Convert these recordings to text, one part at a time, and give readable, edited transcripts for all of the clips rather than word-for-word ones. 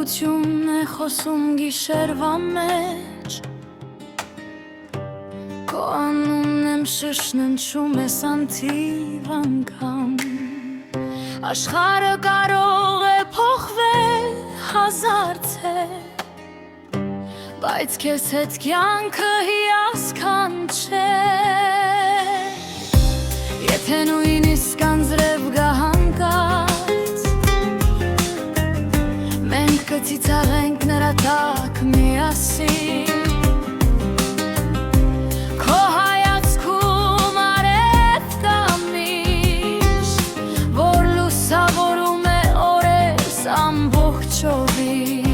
Ցանկությունն է խոսում գիշերվա մեջ, Քո անունն եմ շշնջում ես անթիվ անգամ, Աշխարհը կարող է փոխվել հազար ցեր, Բայց քեզ հետ կյանքը հիասքանչ չէ, Եթե նույնիսկ անձրև գա հանկարծ, Մենք կծիծաղենք նրա տակ միասին, Քո հայացքում արև կա միշտ, Որ լուսավորում է օրես ամբողջովին,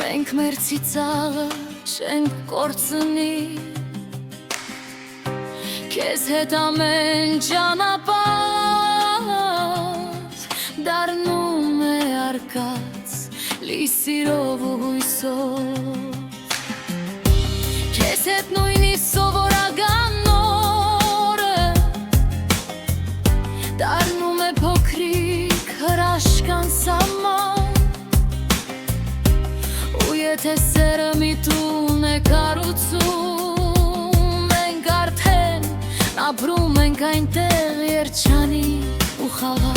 Մենք մեր ծիծաղը չենք կորցնի, Քեզ հետ ամեն ճանապարհ դառնում է արկած լի սիրով ու հույսով, Քեզ հետ նույնիսկ սովորական օրը դառնում է փոքրիկ հրաշքան սահման, Եթե սերը միտուն է կառուցում, Մենք արդեն ապրում ենք այնտեղ երջանիկ ու խաղաղ,